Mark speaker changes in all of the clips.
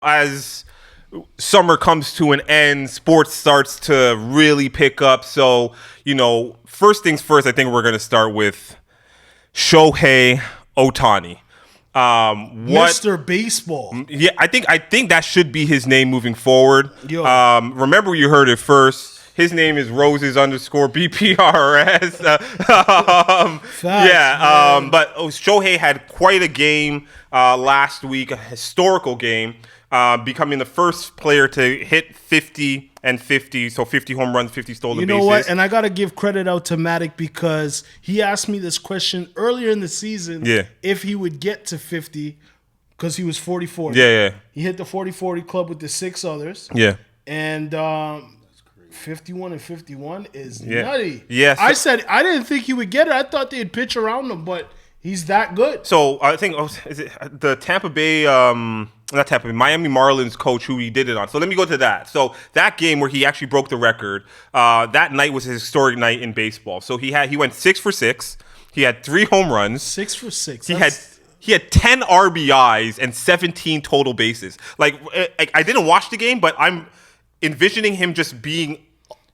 Speaker 1: as summer comes to an end, sports starts to really pick up. So, first things first, I think we're going to start with Shohei Ohtani.
Speaker 2: Mr. Baseball.
Speaker 1: Yeah, I think that should be his name moving forward.
Speaker 2: Yo.
Speaker 1: Remember you heard it first. His name is Roses _ BPRS. But Shohei had quite a game last week, a historical game, becoming the first player to hit 50 and 50, so 50 home runs, 50 stolen bases.
Speaker 2: You know what? And I got to give credit out to Matic because he asked me this question earlier in the season if he would get to 50 because he was 40-40.
Speaker 1: Yeah.
Speaker 2: He hit the 40-40 club with the 6 others.
Speaker 1: Yeah.
Speaker 2: And 51 and 51 is nutty.
Speaker 1: Yes.
Speaker 2: I said I didn't think he would get it. I thought they'd pitch around him, but he's that good.
Speaker 1: So I think is it the Miami Marlins coach who he did it on. So let me go to that. So that game where he actually broke the record, that night was a historic night in baseball. So he went 6 for 6. He had 3 home runs.
Speaker 2: 6 for 6.
Speaker 1: He had 10 RBIs and 17 total bases. Like I didn't watch the game, but I'm envisioning him just being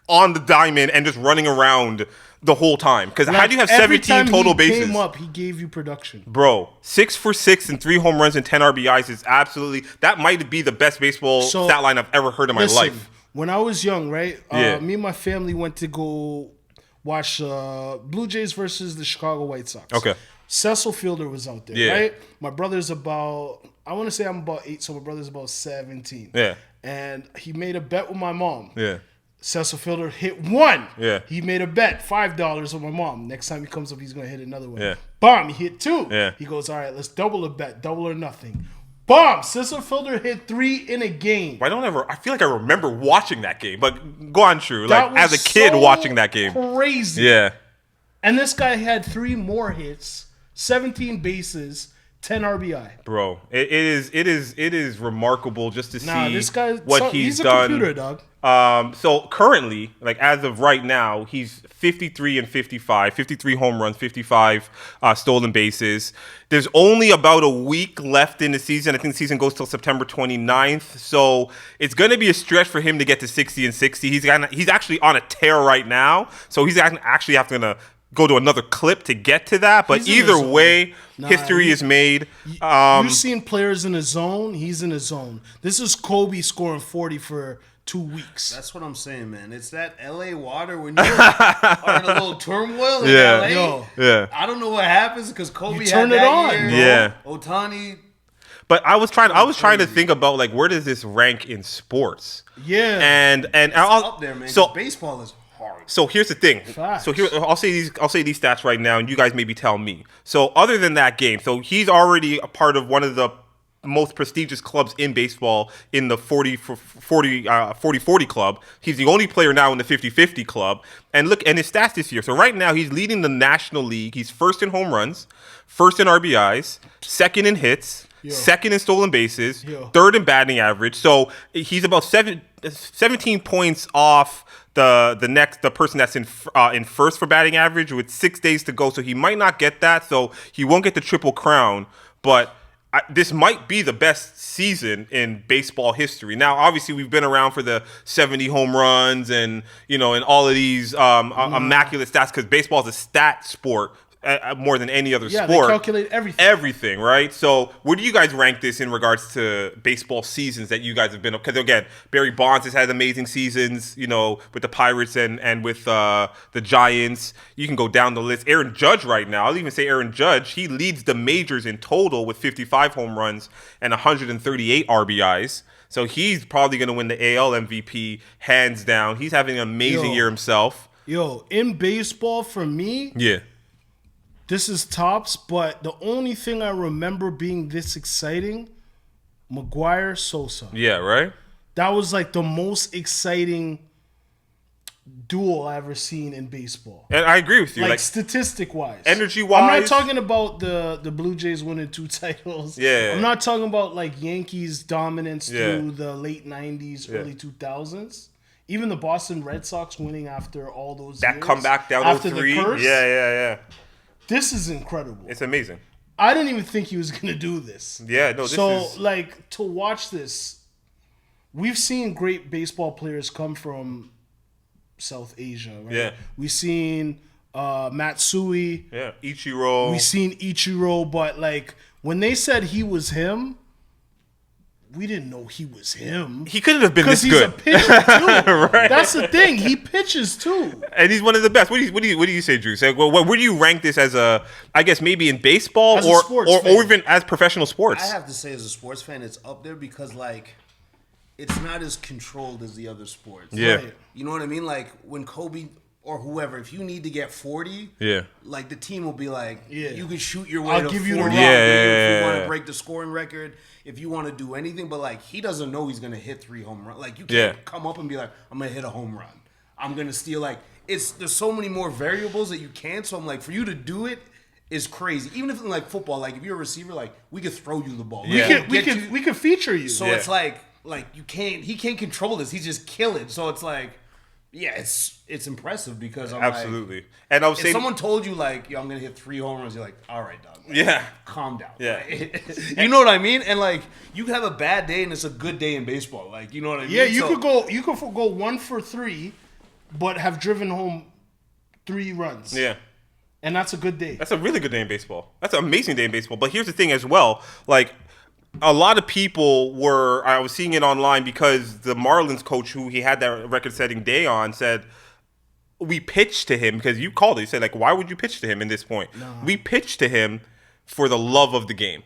Speaker 1: on the diamond and just running around the whole time. Because how do you have 17 total bases?
Speaker 2: Every time he came up, he gave you production.
Speaker 1: Bro, 6 for 6 and 3 home runs and 10 RBIs is absolutely, that might be the best baseball stat line I've ever heard in my life.
Speaker 2: When I was young, right?
Speaker 1: Yeah.
Speaker 2: Me and my family went to go watch Blue Jays versus the Chicago White Sox.
Speaker 1: Okay.
Speaker 2: Cecil Fielder was out there, right? My brother's about, I want to say I'm about 8, so my brother's about 17.
Speaker 1: Yeah.
Speaker 2: And he made a bet with my mom.
Speaker 1: Yeah.
Speaker 2: Cecil Fielder hit 1.
Speaker 1: Yeah.
Speaker 2: He made a bet, $5 with my mom. Next time he comes up, he's going to hit another one.
Speaker 1: Yeah.
Speaker 2: Bomb, he hit 2.
Speaker 1: Yeah.
Speaker 2: He goes, all right, let's double the bet, double or nothing. Bomb, Cecil Fielder hit 3 in a game.
Speaker 1: I feel like I remember watching that game, but go on, True. Like, as a kid watching that game.
Speaker 2: Crazy.
Speaker 1: Yeah.
Speaker 2: And this guy had 3 more hits, 17 bases, 10 RBI.
Speaker 1: Bro, it is remarkable just to see
Speaker 2: this guy,
Speaker 1: what he's done.
Speaker 2: He's a computer, dog.
Speaker 1: So currently, like as of right now, he's 53 and 55, 53 home runs, 55 stolen bases. There's only about a week left in the season. I think the season goes till September 29th. So it's going to be a stretch for him to get to 60 and 60. He's actually on a tear right now. So he's actually having to go to another clip to get to that. But either way, history is made.
Speaker 2: You've seen players in a zone. He's in a zone. This is Kobe scoring 40 for 2 weeks.
Speaker 3: That's what I'm saying, man. It's that LA water when you're in a little turmoil in LA.
Speaker 1: Yeah.
Speaker 3: I don't know what happens because Kobe
Speaker 2: You turn
Speaker 3: had
Speaker 2: it
Speaker 3: that
Speaker 2: on,
Speaker 3: year.
Speaker 2: bro.
Speaker 1: Yeah.
Speaker 3: Ohtani.
Speaker 1: But I was trying to think about like where does this rank in sports?
Speaker 2: Yeah.
Speaker 1: And
Speaker 3: It's up there, man. So baseball is hard.
Speaker 1: So here's the thing.
Speaker 2: Facts.
Speaker 1: So here I'll say these stats right now, and you guys maybe tell me. So other than that game, so he's already a part of one of the most prestigious clubs in baseball in the 40-40 club. He's the only player now in the 50-50 club. And look, and his stats this year. So right now he's leading the National League. He's first in home runs, first in RBIs, second in hits, second in stolen bases, third in batting average. So he's about 17 points off the person that's in first for batting average with 6 days to go. So he might not get that. So he won't get the Triple Crown, but this might be the best season in baseball history. Now, obviously, we've been around for the 70 home runs and all of these immaculate stats because baseball is a stat sport more than any other sport.
Speaker 2: Yeah, they calculate everything.
Speaker 1: Everything, right? So where do you guys rank this in regards to baseball seasons that you guys have been? Because, again, Barry Bonds has had amazing seasons, with the Pirates and with the Giants. You can go down the list. Aaron Judge right now, I'll even say Aaron Judge, he leads the majors in total with 55 home runs and 138 RBIs. So he's probably going to win the AL MVP hands down. He's having an amazing year himself.
Speaker 2: In baseball, for me,
Speaker 1: yeah,
Speaker 2: this is tops, but the only thing I remember being this exciting, McGuire Sosa.
Speaker 1: Yeah, right?
Speaker 2: That was like the most exciting duel I ever seen in baseball.
Speaker 1: And I agree with you.
Speaker 2: Like statistic-wise.
Speaker 1: Energy-wise.
Speaker 2: I'm not talking about the Blue Jays winning 2 titles.
Speaker 1: Yeah.
Speaker 2: I'm not talking about like Yankees dominance through the late 90s, early 2000s. Even the Boston Red Sox winning after all those years.
Speaker 1: That comeback down
Speaker 2: after
Speaker 1: 03.
Speaker 2: the curse.
Speaker 1: Yeah.
Speaker 2: This is incredible.
Speaker 1: It's amazing.
Speaker 2: I didn't even think he was going to do this.
Speaker 1: Yeah, no,
Speaker 2: like, to watch this, we've seen great baseball players come from South Asia, right?
Speaker 1: Yeah.
Speaker 2: We've seen Matsui.
Speaker 1: Yeah, Ichiro.
Speaker 2: We've seen Ichiro, but, like, when they said he was him, we didn't know he was him.
Speaker 1: He couldn't have been this good.
Speaker 2: Because he's a pitcher, too.
Speaker 1: Right.
Speaker 2: That's the thing. He pitches, too.
Speaker 1: And he's one of the best. What do you say, Drew? So, where do you rank this as I guess maybe in baseball or even as professional sports?
Speaker 3: I have to say, as a sports fan, it's up there because, like, it's not as controlled as the other sports.
Speaker 1: Yeah.
Speaker 2: Right.
Speaker 3: You know what I mean? Like, when Kobe or whoever, if you need to get 40, like, the team will be like, you can shoot your way to 40. If you want to break the scoring record, if you want to do anything. But, like, he doesn't know he's going to hit 3 home runs. Like, you can't come up and be like, I'm going to hit a home run. I'm going to steal. Like, there's so many more variables that you can. So, I'm like, for you to do it is crazy. Even if in, like, football, like, if you're a receiver, like, we could throw you the ball.
Speaker 2: Yeah. We could feature you.
Speaker 3: So it's like you can't. He can't control this. He's just killing. So it's like, it's impressive because I'm
Speaker 1: absolutely.
Speaker 3: Like,
Speaker 1: and I was
Speaker 3: if
Speaker 1: saying,
Speaker 3: someone told you like, yo, I'm gonna hit 3 home runs, you're like, all right, dog.
Speaker 1: Like,
Speaker 3: calm down.
Speaker 1: Yeah,
Speaker 3: you know what I mean. And like, you could have a bad day and it's a good day in baseball. Like, you know what I mean.
Speaker 2: Yeah, you could go 1 for 3, but have driven home 3 runs.
Speaker 1: Yeah.
Speaker 2: And that's a good day.
Speaker 1: That's a really good day in baseball. That's an amazing day in baseball. But here's the thing as well, like, a lot of people I was seeing it online because the Marlins coach who he had that record-setting day on said, we pitched to him, because you called it. You said, like, why would you pitch to him in this point? No. We pitched to him for the love of the game.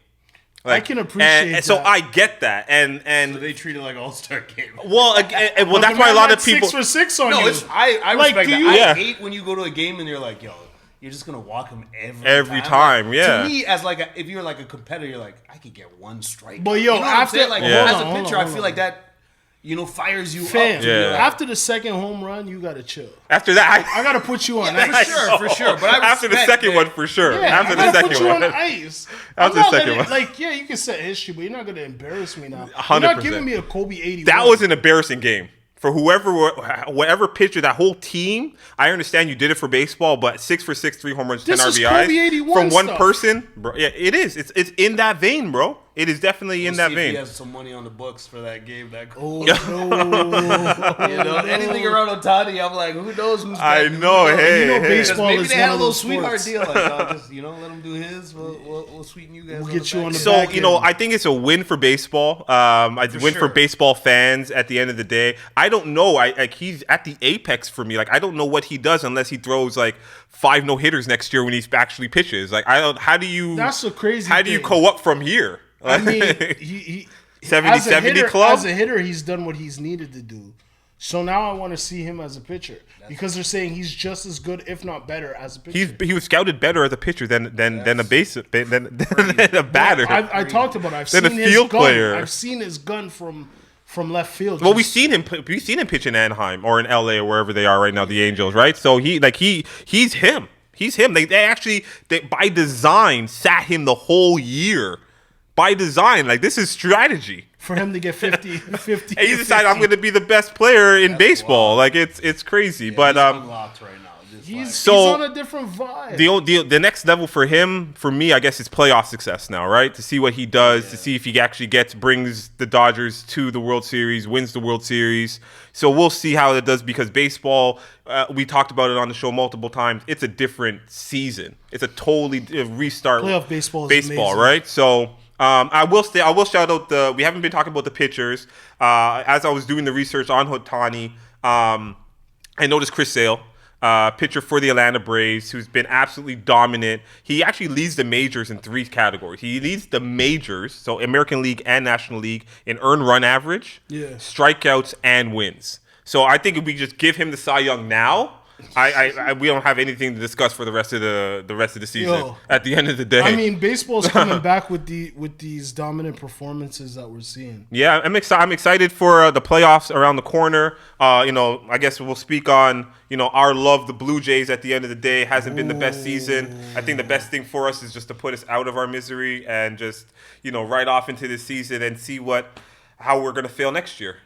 Speaker 1: Like,
Speaker 2: I can appreciate
Speaker 1: and so I get that. And
Speaker 3: so they treat it like all-star game.
Speaker 1: Well, that's why a lot of people
Speaker 2: 6 for 6 on you.
Speaker 3: I respect that. I hate when you go to a game and you're like, yo, you're just gonna walk him every time.
Speaker 1: Like, yeah.
Speaker 3: To me, as like if you're like a competitor, you're like, I could get 1 strike.
Speaker 2: But yo,
Speaker 3: you know
Speaker 2: after
Speaker 3: like as a pitcher, I feel like that, fires you up.
Speaker 1: Yeah.
Speaker 2: After the second home run, you gotta chill.
Speaker 1: After that,
Speaker 2: I gotta put you on
Speaker 3: ice. For sure. But
Speaker 1: after the second one, for sure.
Speaker 2: Yeah,
Speaker 1: after
Speaker 2: the
Speaker 1: second
Speaker 2: put you
Speaker 1: one,
Speaker 2: on ice.
Speaker 1: After the second one,
Speaker 2: like, yeah, you can set history, but you're not gonna embarrass me now.
Speaker 1: 100%.
Speaker 2: You're not giving me a Kobe 81.
Speaker 1: That was an embarrassing game. For whatever pitcher, that whole team, I understand you did it for baseball, but 6 for 6, 3 home runs, 10
Speaker 2: this
Speaker 1: RBIs
Speaker 2: is Kobe 81
Speaker 1: from one
Speaker 2: stuff.
Speaker 1: person, bro. Yeah, it is. It's in that vein, bro. It is definitely in that vein.
Speaker 3: He has some money on the books for that game.
Speaker 2: Oh,
Speaker 3: no. Anything around Ohtani, I'm like, who knows who's
Speaker 1: I know. Hey,
Speaker 2: baseball
Speaker 3: maybe
Speaker 2: is
Speaker 3: they had a
Speaker 2: one of
Speaker 3: little
Speaker 2: those
Speaker 3: sweetheart
Speaker 2: sports.
Speaker 3: deal. Like, I'll just let him do his. We'll sweeten you guys.
Speaker 2: We'll get you on the
Speaker 1: So,
Speaker 2: back end.
Speaker 1: I think it's a win for baseball. For baseball fans at the end of the day. I don't know. He's at the apex for me. Like, I don't know what he does unless he throws like 5 no-hitters next year when he actually pitches. Like, how do you?
Speaker 2: That's a crazy.
Speaker 1: How do you go up from here?
Speaker 2: I mean, he
Speaker 1: 70 club?
Speaker 2: As a hitter, he's done what he's needed to do. So now I want to see him as a pitcher because they're saying he's just as good, if not better, as a pitcher.
Speaker 1: He was scouted better as a pitcher than a batter.
Speaker 2: I talked about it. I've seen his gun. Player. I've seen his gun from left field.
Speaker 1: Well, we've seen him pitch in Anaheim or in LA or wherever they are right now, the Angels, right? So he's him. He's him. They actually by design sat him the whole year. By design, like, this is strategy
Speaker 2: for him to get 50.
Speaker 1: And he decided, I'm going to be the best player in baseball. Wild. Like, it's crazy.
Speaker 3: Yeah,
Speaker 1: but
Speaker 3: he's unlocked right now.
Speaker 2: He's on a different vibe.
Speaker 1: The next level for him, for me, I guess, is playoff success now, right? To see what he does, to see if he actually brings the Dodgers to the World Series, wins the World Series. So we'll see how it does, because baseball, we talked about it on the show multiple times. It's a different season. It's a totally restart.
Speaker 2: Playoff baseball is
Speaker 1: baseball,
Speaker 2: amazing.
Speaker 1: Right? So. I will shout out we haven't been talking about the pitchers. As I was doing the research on Ohtani, I noticed Chris Sale, pitcher for the Atlanta Braves, who's been absolutely dominant. He actually leads the majors in 3 categories. He leads the majors, so American League and National League, in earned run average, strikeouts, and wins. So I think if we just give him the Cy Young now, we don't have anything to discuss for the rest of the season. At the end of the day,
Speaker 2: I mean, baseball's coming back with these dominant performances that we're seeing.
Speaker 1: Yeah, I'm excited for the playoffs around the corner. I guess we'll speak on our love, the Blue Jays. At the end of the day, hasn't been the best season. I think the best thing for us is just to put us out of our misery and just right off into this season and see how we're gonna fail next year.